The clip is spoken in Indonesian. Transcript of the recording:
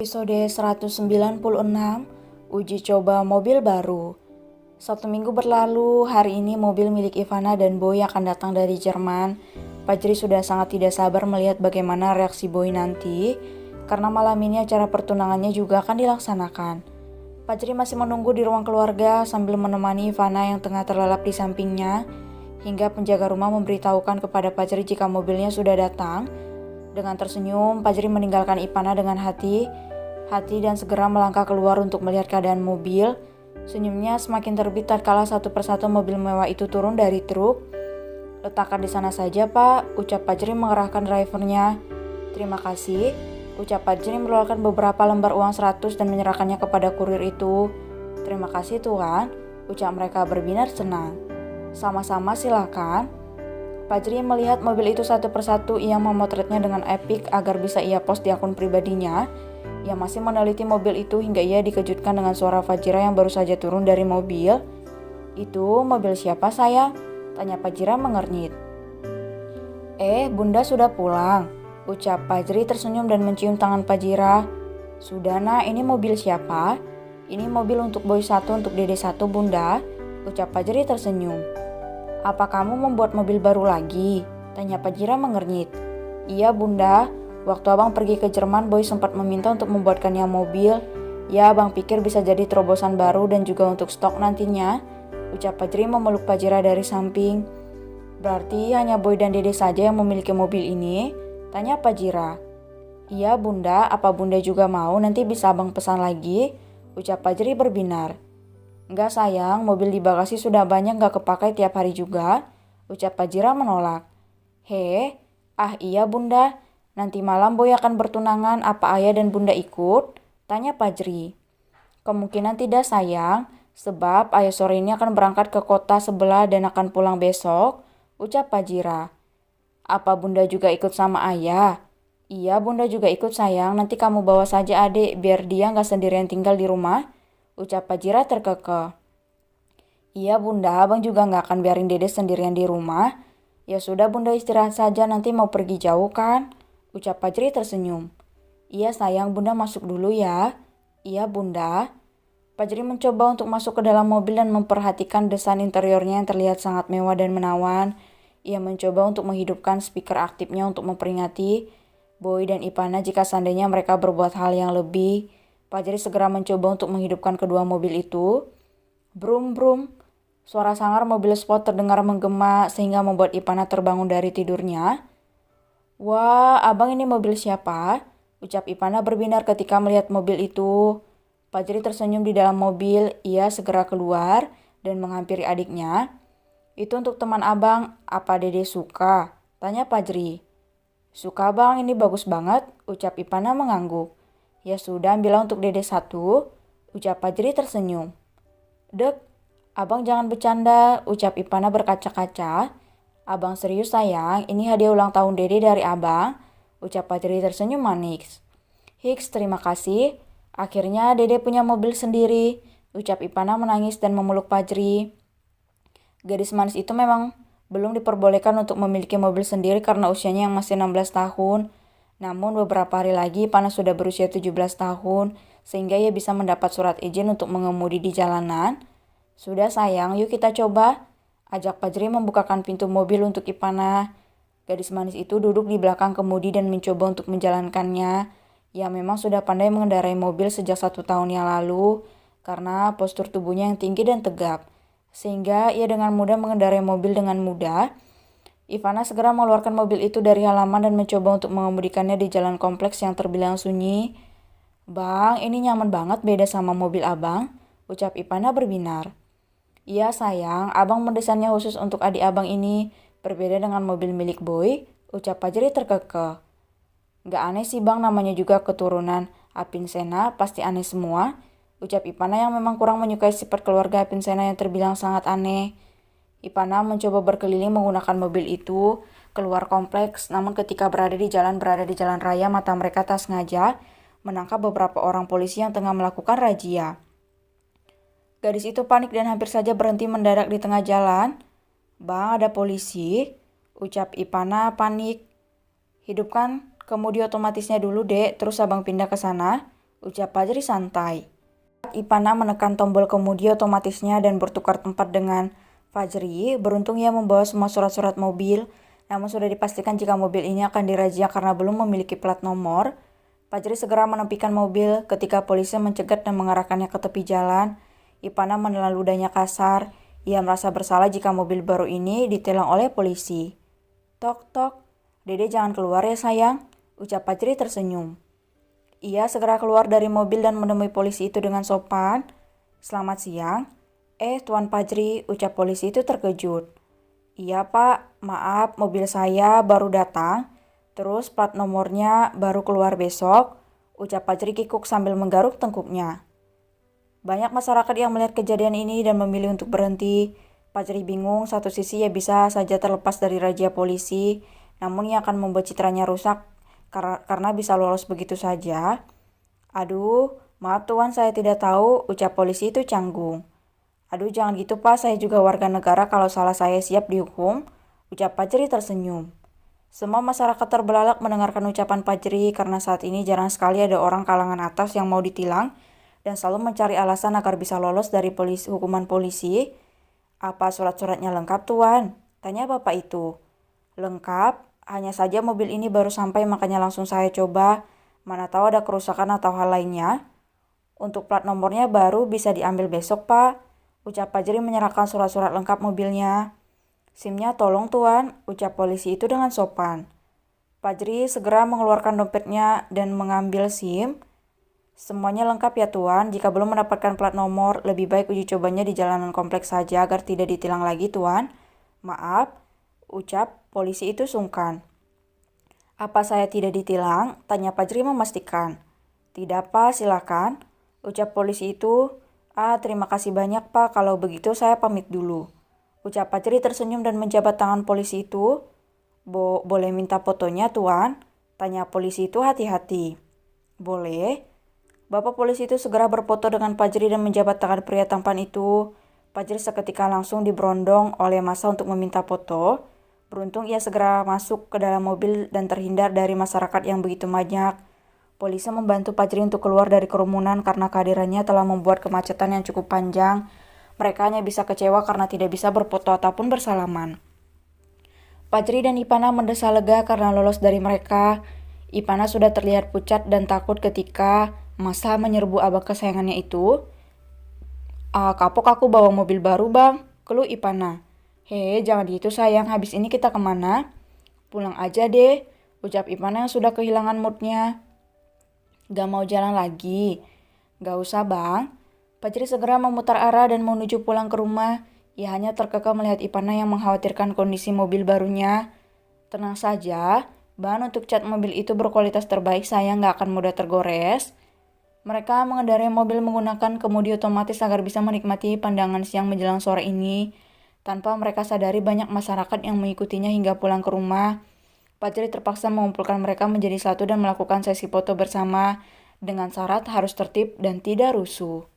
Episode 196, Uji Coba Mobil Baru. 1 minggu berlalu, hari ini mobil milik Ivana dan Boy akan datang dari Jerman. Fajri sudah sangat tidak sabar melihat bagaimana reaksi Boy nanti, karena malam ini acara pertunangannya juga akan dilaksanakan. Fajri masih menunggu di ruang keluarga sambil menemani Ivana yang tengah terlelap di sampingnya, hingga penjaga rumah memberitahukan kepada Fajri jika mobilnya sudah datang. Dengan tersenyum, Fajri meninggalkan Ivana dengan hati dan segera melangkah keluar untuk melihat keadaan mobil. Senyumnya semakin terbit tatkala satu persatu mobil mewah itu turun dari truk. "Letakkan di sana saja, Pak," ucap Fajri mengerahkan drivernya. "Terima kasih," ucap Fajri mengeluarkan beberapa lembar uang 100 dan menyerahkannya kepada kurir itu. "Terima kasih, Tuhan," ucap mereka berbinar senang. "Sama-sama, silakan." Fajri melihat mobil itu satu persatu. Ia memotretnya dengan epik agar bisa ia post di akun pribadinya. Ia masih meneliti mobil itu hingga ia dikejutkan dengan suara Fajira yang baru saja turun dari mobil. "Itu mobil siapa, sayang?" tanya Fajira mengernyit. Bunda sudah pulang," ucap Fajri tersenyum dan mencium tangan Fajira. "Sudah, Nak, ini mobil siapa?" "Ini mobil untuk Boy 1, untuk Dede 1, Bunda," ucap Fajri tersenyum. "Apa kamu membuat mobil baru lagi?" tanya Fajira mengernyit. "Iya, Bunda. Waktu abang pergi ke Jerman, Boy sempat meminta untuk membuatkannya mobil. Ya, abang pikir bisa jadi terobosan baru dan juga untuk stok nantinya," ucap Fajri memeluk Fajira dari samping. "Berarti hanya Boy dan Dede saja yang memiliki mobil ini?" tanya Fajira. "Iya, Bunda. Apa Bunda juga mau? Nanti bisa abang pesan lagi," ucap Fajri berbinar. "Enggak, sayang, mobil di bagasi sudah banyak gak kepakai tiap hari juga," ucap Fajira menolak. Iya, Bunda. Nanti malam Boy akan bertunangan, apa ayah dan Bunda ikut?" tanya Fajri. "Kemungkinan tidak, sayang, sebab ayah sore ini akan berangkat ke kota sebelah dan akan pulang besok," ucap Fajira. "Apa Bunda juga ikut sama ayah?" "Iya, Bunda juga ikut, sayang. Nanti kamu bawa saja adik, biar dia gak sendirian tinggal di rumah," ucap Fajira terkekeh. "Iya, Bunda, abang juga gak akan biarin Dede sendirian di rumah." "Ya sudah, Bunda, istirahat saja, nanti mau pergi jauh kan?" ucap Fajri tersenyum. "Iya, sayang, Bunda masuk dulu ya." "Iya, Bunda." Fajri mencoba untuk masuk ke dalam mobil dan memperhatikan desain interiornya yang terlihat sangat mewah dan menawan. Ia mencoba untuk menghidupkan speaker aktifnya untuk memperingati Boy dan Ivana jika seandainya mereka berbuat hal yang lebih. Fajri segera mencoba untuk menghidupkan kedua mobil itu. Brum brum. Suara sangar mobil sport terdengar menggema sehingga membuat Ivana terbangun dari tidurnya. "Wah, abang, ini mobil siapa?" ucap Ivana berbinar ketika melihat mobil itu. Fajri tersenyum di dalam mobil. Ia segera keluar dan menghampiri adiknya. "Itu untuk teman abang, apa Dede suka?" tanya Fajri. "Suka, bang, ini bagus banget," ucap Ivana mengangguk. "Ya sudah, ambillah untuk Dede 1, ucap Fajri tersenyum. "Dek, abang jangan bercanda," ucap Ivana berkaca-kaca. "Abang serius, sayang, ini hadiah ulang tahun Dede dari abang," ucap Fajri tersenyum manis. "Hiks, terima kasih. Akhirnya Dede punya mobil sendiri," ucap Ivana menangis dan memeluk Fajri. Gadis manis itu memang belum diperbolehkan untuk memiliki mobil sendiri karena usianya yang masih 16 tahun. Namun beberapa hari lagi Ivana sudah berusia 17 tahun, sehingga ia bisa mendapat surat izin untuk mengemudi di jalanan. "Sudah, sayang, yuk kita coba," ajak Fajri membukakan pintu mobil untuk Ivana. Gadis manis itu duduk di belakang kemudi dan mencoba untuk menjalankannya. Ia memang sudah pandai mengendarai mobil sejak 1 tahun yang lalu, karena postur tubuhnya yang tinggi dan tegap, sehingga ia dengan mudah mengendarai mobil dengan mudah. Ivana segera mengeluarkan mobil itu dari halaman dan mencoba untuk mengemudikannya di jalan kompleks yang terbilang sunyi. "Bang, ini nyaman banget, beda sama mobil abang," ucap Ivana berbinar. "Iya, sayang, abang mendesainnya khusus untuk adik abang ini, berbeda dengan mobil milik Boy," ucap Fajri terkekeh. "Gak aneh sih, bang, namanya juga keturunan Apinsena, pasti aneh semua," ucap Ivana yang memang kurang menyukai sifat keluarga Apinsena yang terbilang sangat aneh. Ivana mencoba berkeliling menggunakan mobil itu keluar kompleks, namun ketika berada di jalan raya, mata mereka tak sengaja menangkap beberapa orang polisi yang tengah melakukan razia. Gadis itu panik dan hampir saja berhenti mendadak di tengah jalan. "Bang, ada polisi," ucap Ivana panik. "Hidupkan kemudi otomatisnya dulu, Dek, terus abang pindah ke sana," ucap Fajri santai. Ipana menekan tombol kemudi otomatisnya dan bertukar tempat dengan Fajri. Beruntung ia membawa semua surat-surat mobil, namun sudah dipastikan jika mobil ini akan dirazia karena belum memiliki plat nomor. Fajri segera menepikan mobil ketika polisi mencegat dan mengarahkannya ke tepi jalan. Ipana menelan ludahnya kasar. Ia merasa bersalah jika mobil baru ini ditilang oleh polisi. Tok tok, Dede jangan keluar ya sayang, ucap Fajri tersenyum. Ia segera keluar dari mobil dan menemui polisi itu dengan sopan. Selamat siang. Tuan Fajri, ucap polisi itu terkejut. Iya pak, maaf mobil saya baru datang. Terus plat nomornya baru keluar besok, ucap Fajri kikuk sambil menggaruk tengkuknya. Banyak masyarakat yang melihat kejadian ini dan memilih untuk berhenti. Fajri bingung, satu sisi ia bisa saja terlepas dari razia polisi, namun ia akan membuat citranya rusak karena bisa lolos begitu saja. Aduh, maaf tuan saya tidak tahu, ucap polisi itu canggung. Aduh jangan gitu pak, saya juga warga negara, kalau salah saya siap dihukum, ucap Fajri tersenyum. Semua masyarakat terbelalak mendengarkan ucapan Fajri karena saat ini jarang sekali ada orang kalangan atas yang mau ditilang dan selalu mencari alasan agar bisa lolos dari hukuman polisi. Apa surat-suratnya lengkap tuan? Tanya bapak itu. Lengkap, hanya saja mobil ini baru sampai makanya langsung saya coba. Mana tahu ada kerusakan atau hal lainnya. Untuk plat nomornya baru bisa diambil besok pak, ucap Fajri menyerahkan surat-surat lengkap mobilnya. SIM-nya tolong tuan, ucap polisi itu dengan sopan. Fajri segera mengeluarkan dompetnya dan mengambil SIM. Semuanya lengkap ya tuan, jika belum mendapatkan plat nomor, lebih baik uji cobanya di jalanan kompleks saja agar tidak ditilang lagi tuan. Maaf, ucap polisi itu sungkan. Apa saya tidak ditilang? Tanya Fajri memastikan. Tidak pak, silakan, ucap polisi itu. Terima kasih banyak pak, kalau begitu saya pamit dulu. Ucap Fajri tersenyum dan menjabat tangan polisi itu. Boleh minta fotonya tuan? Tanya polisi itu hati-hati. Boleh. Bapak polisi itu segera berfoto dengan Fajri dan menjabat tangan pria tampan itu. Fajri seketika langsung diberondong oleh massa untuk meminta foto. Beruntung ia segera masuk ke dalam mobil dan terhindar dari masyarakat yang begitu banyak. Polisi membantu Fajri untuk keluar dari kerumunan karena kehadirannya telah membuat kemacetan yang cukup panjang. Mereka hanya bisa kecewa karena tidak bisa berfoto ataupun bersalaman. Fajri dan Ipana mendesah lega karena lolos dari mereka. Ipana sudah terlihat pucat dan takut ketika massa menyerbu abang kesayangannya itu. Kapok aku bawa mobil baru bang, keluh Ipana. Jangan gitu sayang, habis ini kita kemana? Pulang aja deh, ucap Ipana yang sudah kehilangan moodnya. Gak mau jalan lagi? Gak usah bang. Fajri segera memutar arah dan menuju pulang ke rumah. Ia hanya terkekeh melihat Ipana yang mengkhawatirkan kondisi mobil barunya. Tenang saja, bahan untuk cat mobil itu berkualitas terbaik, saya gak akan mudah tergores. Mereka mengendarai mobil menggunakan kemudi otomatis agar bisa menikmati pandangan siang menjelang sore ini. Tanpa mereka sadari banyak masyarakat yang mengikutinya hingga pulang ke rumah. Fajri terpaksa mengumpulkan mereka menjadi satu dan melakukan sesi foto bersama dengan syarat harus tertib dan tidak rusuh.